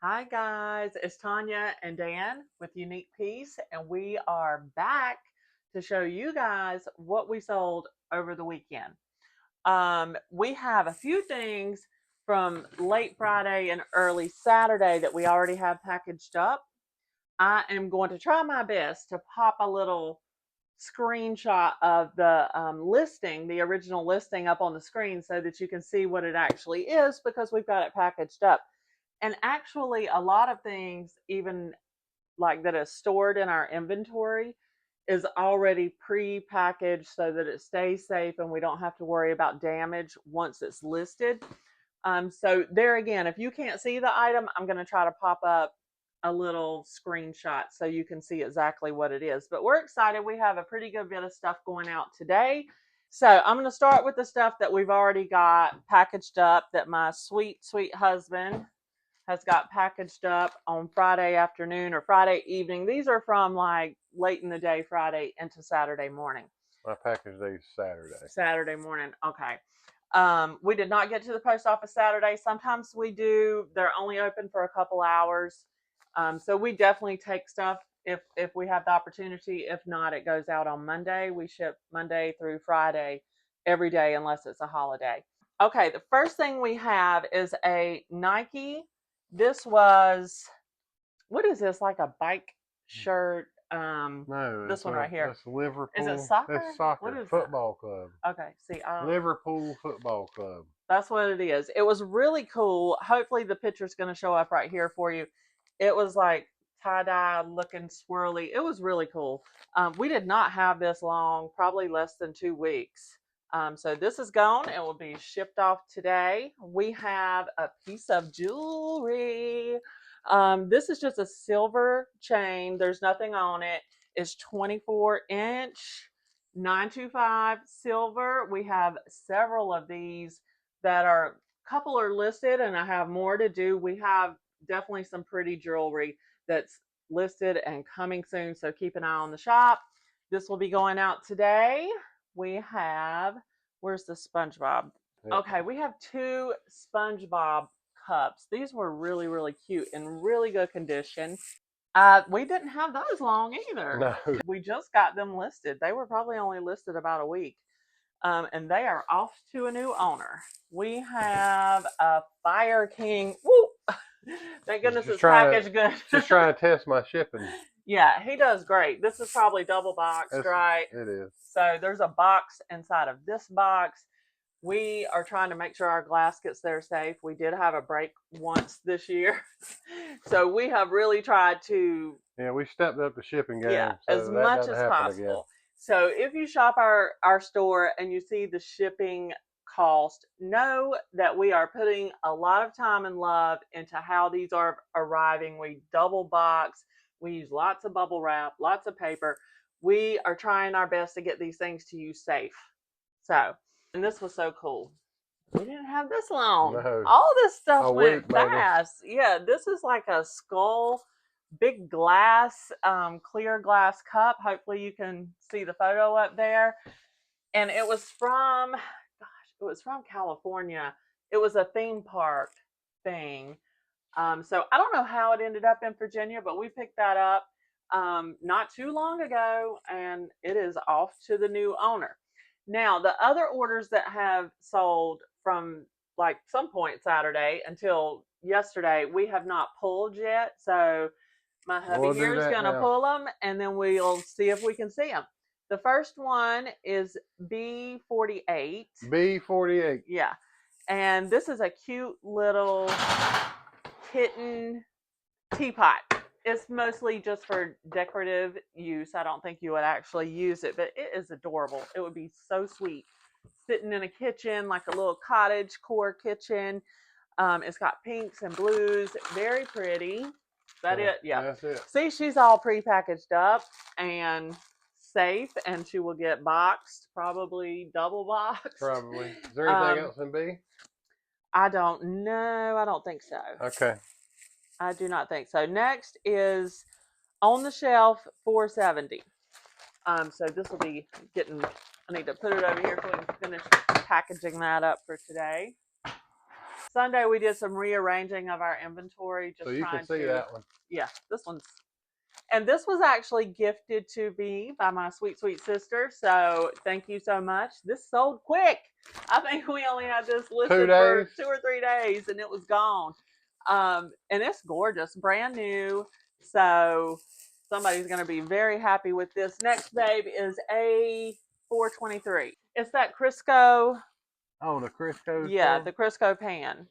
Hi guys, it's Tanya and Dan with Unique Piece, and we are back to show you guys what we sold over the weekend. We have a few things from late Friday and early Saturday that we already have packaged up. I am going to try my best to pop a little screenshot of the listing, the original listing up on the screen so that you can see what it actually is because we've got it packaged up. And actually, a lot of things, even like that is stored in our inventory, is already pre-packaged so that it stays safe and we don't have to worry about damage once it's listed. So there again, if you can't see the item, I'm going to try to pop up a little screenshot so you can see exactly what it is. But we're excited. We have a pretty good bit of stuff going out today. So I'm going to start with the stuff that we've already got packaged up that my sweet, sweet husband has got packaged up on Friday afternoon or Friday evening. These are from like late in the day, Friday into Saturday morning. I packaged these Saturday. Saturday morning. Okay. We did not get to the post office Saturday. Sometimes we do. They're only open for a couple hours. So we definitely take stuff if we have the opportunity. If not, it goes out on Monday. We ship Monday through Friday every day unless it's a holiday. Okay, the first thing we have is a Nike. This was, what is this, like a bike shirt? No, This one right here. That's Liverpool. Is it soccer? That's soccer. What is football club. Okay, see, Liverpool Football Club. That's what it is. It was really cool. Hopefully the picture's going to show up right here for you. It was like tie-dye looking swirly. It was really cool. We did not have this long, probably less than 2 weeks. So this is gone. It will be shipped off today. We have a piece of jewelry. This is just a silver chain. There's nothing on it. It's 24-inch, 925 silver. We have several of these that are, a couple are listed and I have more to do. We have definitely some pretty jewelry that's listed and coming soon, so keep an eye on the shop. This will be going out today. We have, where's the SpongeBob? Yep. Okay, we have 2 SpongeBob cups. These were really, really cute and really good condition. We didn't have those long either. No. We just got them listed. They were probably only listed about a week. And they are off to a new owner. We have a Fire King. Woo! Thank goodness it's packaged good. Just trying to test my shipping. Yeah, he does great. This is probably double boxed, right? It is. So there's a box inside of this box. We are trying to make sure our glass gets there safe. We did have a break once this year. So we have really tried to, yeah, we stepped up the shipping game. Yeah, so as much as possible. Again. So if you shop our store and you see the shipping cost, know that we are putting a lot of time and love into how these are arriving. We double box. We use lots of bubble wrap, lots of paper. We are trying our best to get these things to you safe. So, and this was so cool. We didn't have this long. No. All this stuff went week, fast. Yeah, this is like a skull, big glass, clear glass cup. Hopefully you can see the photo up there. And it was from, it was from California. It was a theme park thing. So I don't know how it ended up in Virginia, but we picked that up not too long ago, and it is off to the new owner. Now, the other orders that have sold from like some point Saturday until yesterday, we have not pulled yet. So my hubby here is going to pull them, and then we'll see if we can see them. The first one is B48. B48. Yeah. And this is a cute little kitten teapot. It's mostly just for decorative use. I don't think you would actually use it, but it is adorable. It would be so sweet sitting in a kitchen, like a little cottage core kitchen. It's got pinks and blues. Very pretty. Is that it? Yeah. That's it. See, she's all pre-packaged up and safe, and she will get boxed, probably double boxed. Probably. Is there anything else in B? I don't know. I don't think so. Okay. I do not think so. Next is on the shelf 470. So this will be getting, I need to put it over here so we can finish packaging that up for today. Sunday we did some rearranging of our inventory. Just So you trying can see to, that one. yeah, this one's, and this was actually gifted to me by my sweet, sweet sister. So thank you so much. This sold quick. I think we only had this 2 listed days. for 2 or 3 days and it was gone. And it's gorgeous, brand new. So somebody's going to be very happy with this. Next, babe, is A423. It's that Crisco. Oh, the Crisco. Yeah, pan? the Crisco pan.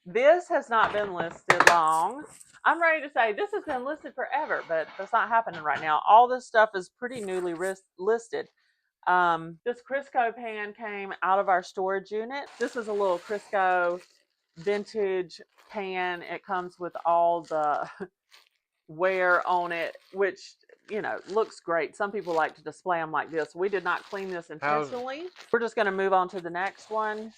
This has not been listed long. I'm ready to say this has been listed forever, but that's not happening right now. All this stuff is pretty newly listed. This Crisco pan came out of our storage unit. This is a little Crisco vintage pan. It comes with all the wear on it, which, you know, looks great. Some people like to display them like this. We did not clean this intentionally. We're just going to move on to the next one.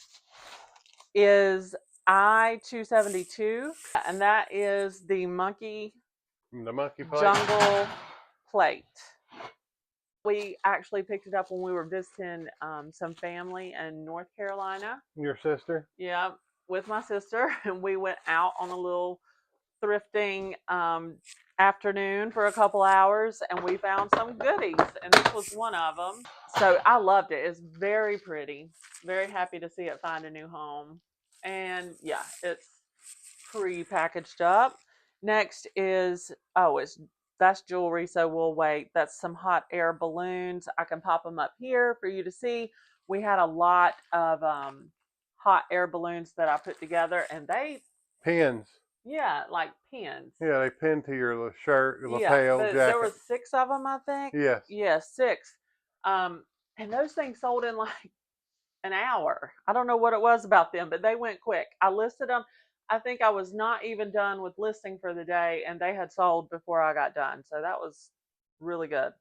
Is I-272, and that is the monkey plate. jungle plate. We actually picked it up when we were visiting some family in North Carolina. Your sister? Yeah, with my sister, and we went out on a little thrifting afternoon for a couple hours, and we found some goodies, and this was one of them. So I loved it. It's very pretty. Very happy to see it find a new home. And yeah, it's pre-packaged up. Next is, that's jewelry, so we'll wait. That's some hot air balloons. I can pop them up here for you to see. We had a lot of hot air balloons that I put together, and they Pins. yeah, like pins. Yeah, they pin to your shirt, your lapel, jacket. There were 6 of them, I think. Yes. Yeah, 6. And those things sold in like an hour. I don't know what it was about them, but they went quick. I listed them. I think I was not even done with listing for the day, and they had sold before I got done. So that was really good.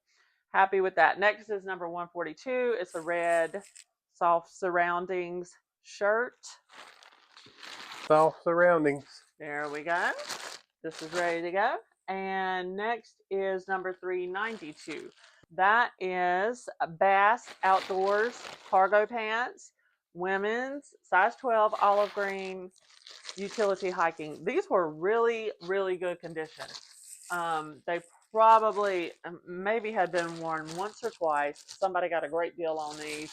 Happy with that. Next is number 142. It's a red soft surroundings shirt. Soft surroundings. There we go. This is ready to go. And next is number 392. That is Bass Outdoors cargo pants, women's, size 12, olive green, utility hiking. These were really, really good condition. They probably maybe had been worn once or twice. Somebody got a great deal on these.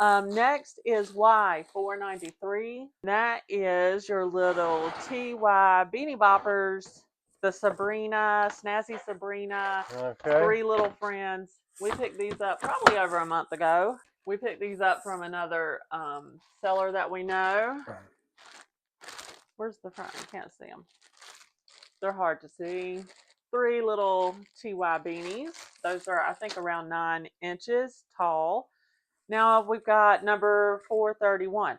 Next is Y493. That is your little TY beanie boppers. The Sabrina, Snazzy Sabrina, Okay. 3 little friends. We picked these up probably over a month ago. We picked these up from another seller that we know. Where's the front? You can't see them. They're hard to see. 3 little TY beanies. Those are, I think, around 9 inches tall. Now we've got number 431.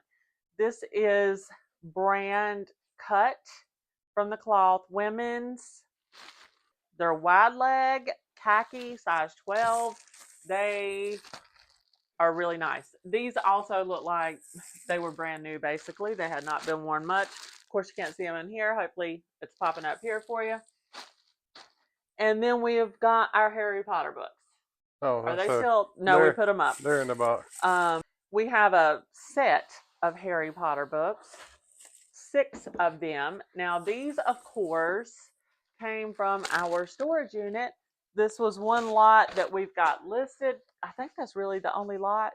This is brand cut from the cloth, women's. They're wide leg, khaki, size 12. They are really nice. These also look like they were brand new, basically. They had not been worn much. Of course, you can't see them in here. Hopefully, it's popping up here for you. And then we've got our Harry Potter books. Oh, are they still? No, we put them up. They're in the box. We have a set of Harry Potter books, 6 of them. Now, these, of course, came from our storage unit. This was one lot that we've got listed. I think that's really the only lot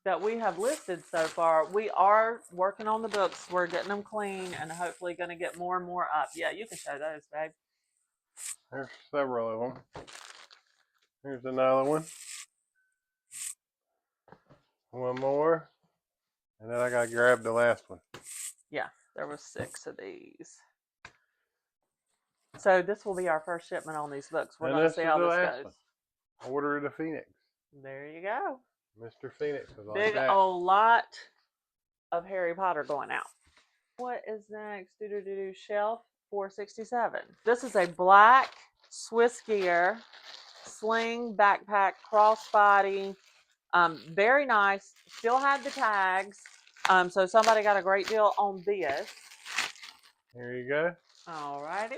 that we have listed so far. We are working on the books. We're getting them clean and hopefully going to get more and more up. Yeah, you can show those, babe. There's several of them. Here's another one. One more. And then I got to grab the last one. Yeah, there was 6 of these. So this will be our first shipment on these books. We're going to see how this goes. Order of the Phoenix. There you go. Mr. Phoenix is like Big that. old lot of Harry Potter going out. What is next? Shelf 467. This is a black Swiss gear sling backpack crossbody. Very nice. Still had the tags. So somebody got a great deal on this. Here you go. Alrighty.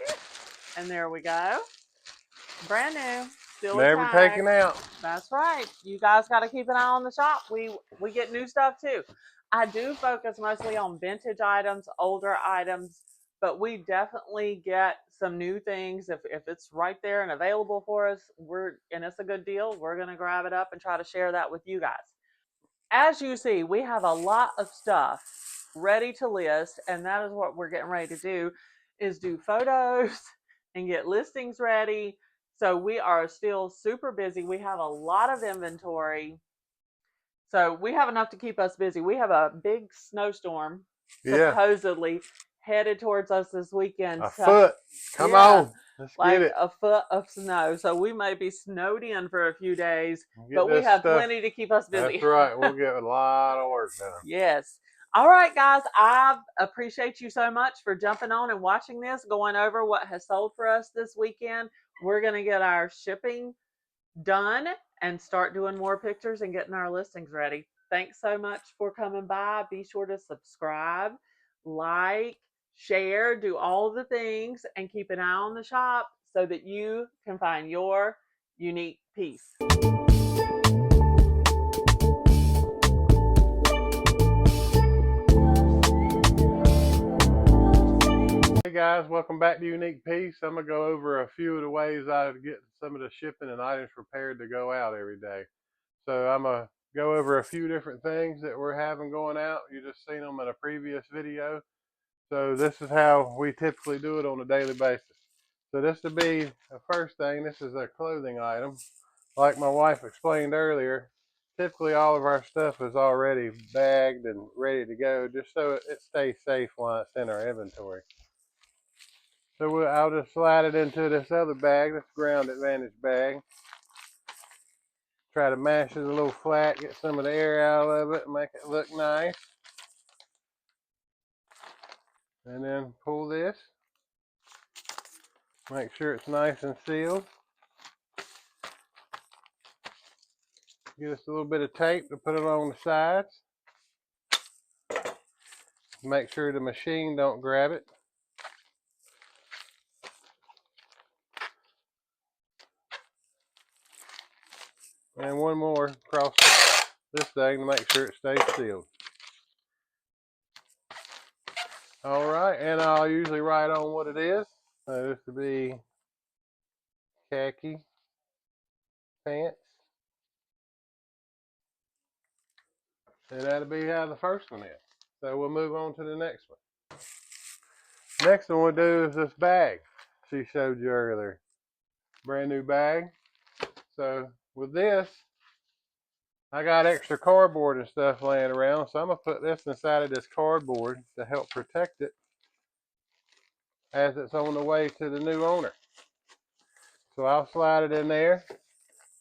And there we go. Brand new. Still never taken out. That's right. You guys got to keep an eye on the shop. We get new stuff too. I do focus mostly on vintage items, older items, but we definitely get some new things. If it's right there and available for us, and it's a good deal, we're gonna grab it up and try to share that with you guys. As you see, we have a lot of stuff ready to list, and that is what we're getting ready to do, is do photos and get listings ready. So we are still super busy. We have a lot of inventory. So we have enough to keep us busy. We have a big snowstorm Yeah, supposedly headed towards us this weekend. a So foot. Come yeah, on, let's get like it. a foot of snow. So we may be snowed in for a few days, Get but we this have stuff. plenty to keep us That's busy. right. We'll get a lot of work done. Yes. All right, guys. I appreciate you so much for jumping on and watching this, going over what has sold for us this weekend. We're going to get our shipping done and start doing more pictures and getting our listings ready. Thanks so much for coming by. Be sure to subscribe, like, share, do all the things, and keep an eye on the shop so that you can find your unique piece. Hey guys, welcome back to Unique Piece. I'm gonna go over a few of the ways I get some of the shipping and items prepared to go out every day. So I'm gonna go over a few different things that we're having going out. You just seen them in a previous video. So this is how we typically do it on a daily basis. So this would be the first thing. This is a clothing item. Like my wife explained earlier, typically all of our stuff is already bagged and ready to go, just so it stays safe while it's in our inventory. So I'll just slide it into this other bag, this Ground Advantage bag. Try to mash it a little flat, get some of the air out of it, make it look nice. And then pull this. Make sure it's nice and sealed. Get us a little bit of tape to put it on the sides. Make sure the machine don't grab it. And one more across this thing to make sure it stays sealed. Alright, and I'll usually write on what it is. So this would be khaki pants. And that'll be how the first one is. So we'll move on to the next one. Next one we'll do is this bag she showed you earlier. Brand new bag. So with this, I got extra cardboard and stuff laying around, so I'm going to put this inside of this cardboard to help protect it as it's on the way to the new owner. So I'll slide it in there.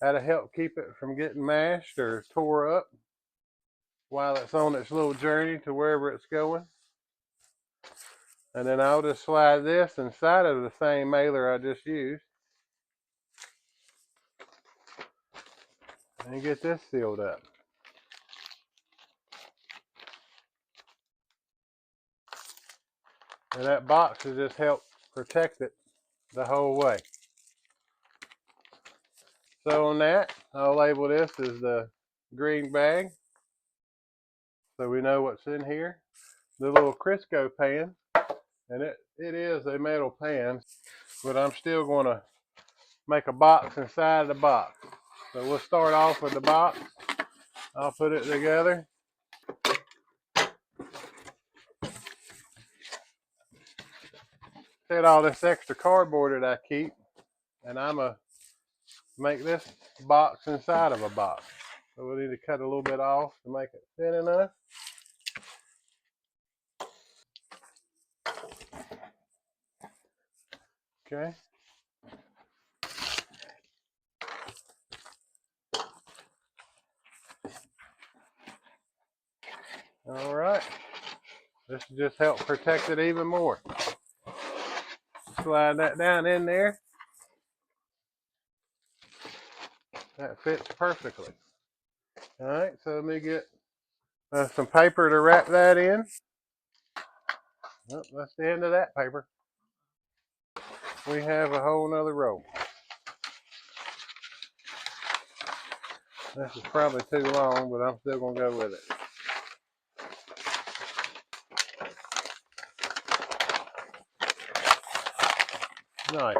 That'll help keep it from getting mashed or tore up while it's on its little journey to wherever it's going. And then I'll just slide this inside of the same mailer I just used and get this sealed up. And that box will just help protect it the whole way. So on that, I'll label this as the green bag so we know what's in here. The little Crisco pan, and it is a metal pan, but I'm still going to make a box inside of the box. So we'll start off with the box. I'll put it together. Take all this extra cardboard that I keep, and I'm going to make this box inside of a box. So we need to cut a little bit off to make it thin enough. Okay. All right. This will just help protect it even more. Slide that down in there. That fits perfectly. All right, so let me get some paper to wrap that in. Oh, that's the end of that paper. We have a whole nother roll. This is probably too long, but I'm still going to go with it. Nice.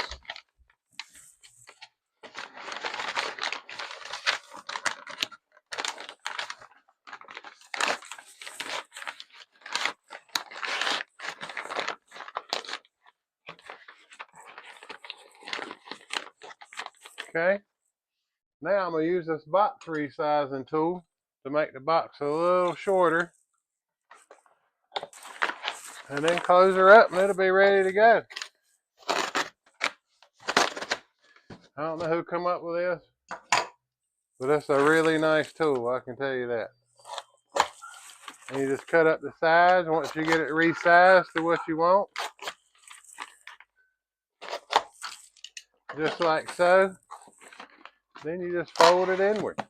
Okay. Now I'm going to use this box resizing tool to make the box a little shorter. And then close her up and it'll be ready to go. I don't know who come up with this, but it's a really nice tool, I can tell you that. And you just cut up the size once you get it resized to what you want. Just like so. Then you just fold it inward.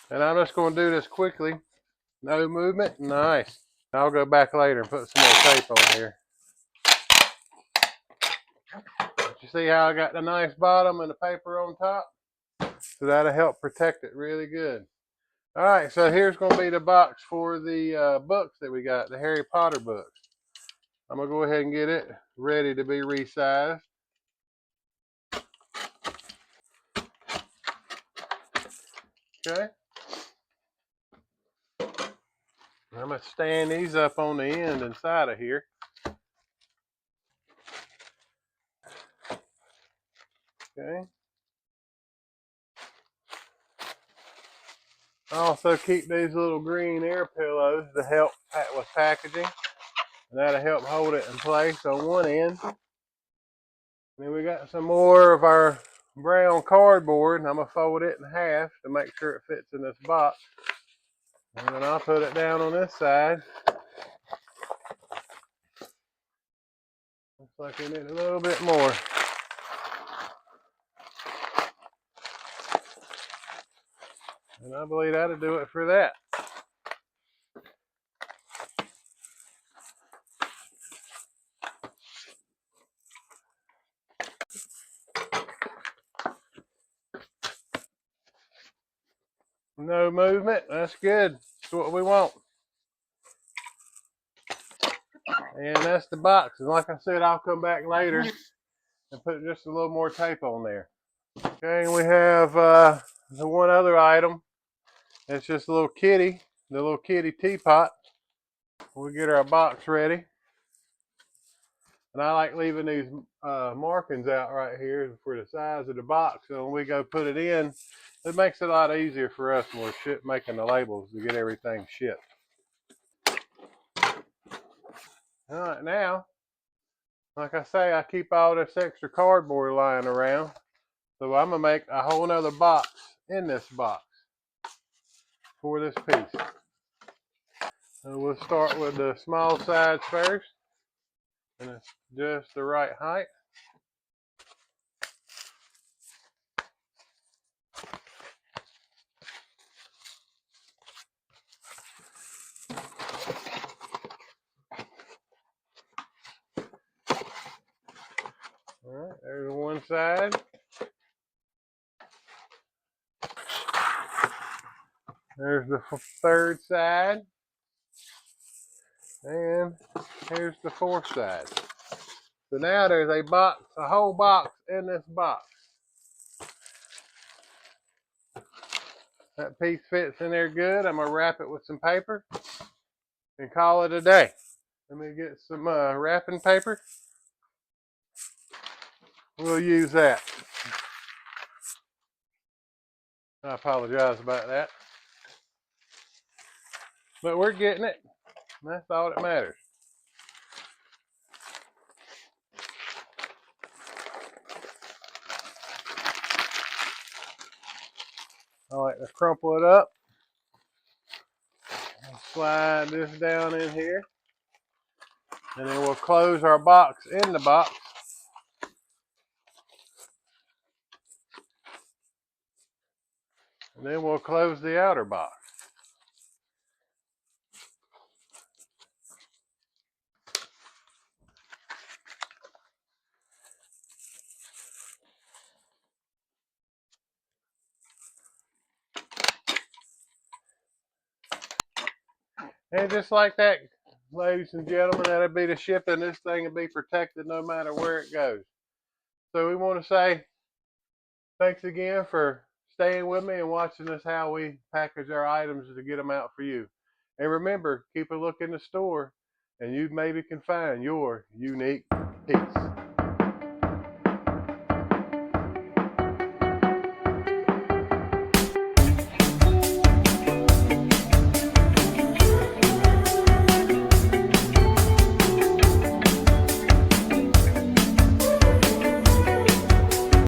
And I'm just going to do this quickly. No movement. Nice. I'll go back later and put some more tape on here. But you see how I got the nice bottom and the paper on top? So that'll help protect it really good. Alright, so here's going to be the box for the books that we got, the Harry Potter books. I'm going to go ahead and get it ready to be resized. Okay. I'm going to stand these up on the end inside of here. Okay. I also keep these little green air pillows to help with packaging. And that'll help hold it in place on one end. And then we got some more of our brown cardboard, and I'm going to fold it in half to make sure it fits in this box. And then I'll put it down on this side. Looks like we need a little bit more. And I believe that'll do it for that. No movement, that's good. That's what we want. And that's the box. And like I said, I'll come back later and put just a little more tape on there. Okay, and we have the one other item. It's just a little kitty, the little kitty teapot. We'll get our box ready. And I like leaving these markings out right here for the size of the box. So when we go put it in, it makes it a lot easier for us when we're making the labels to get everything shipped. All right, now, like I say, I keep all this extra cardboard lying around. So I'm going to make a whole nother box in this box for this piece. So we'll start with the small size first. And it's just the right height. All right, there's one side. There's the third side. And here's the fourth side. So now there's a box, a whole box in this box. That piece fits in there good. I'm going to wrap it with some paper and call it a day. Let me get some wrapping paper. We'll use that. I apologize about that. But we're getting it. That's all that matters. I like to crumple it up. Slide this down in here. And then we'll close our box in the box. And then we'll close the outer box. And just like that, ladies and gentlemen, that'll be the shipping. This thing will be protected no matter where it goes. So we want to say thanks again for staying with me and watching us how we package our items to get them out for you. And remember, keep a look in the store and you maybe can find your unique piece.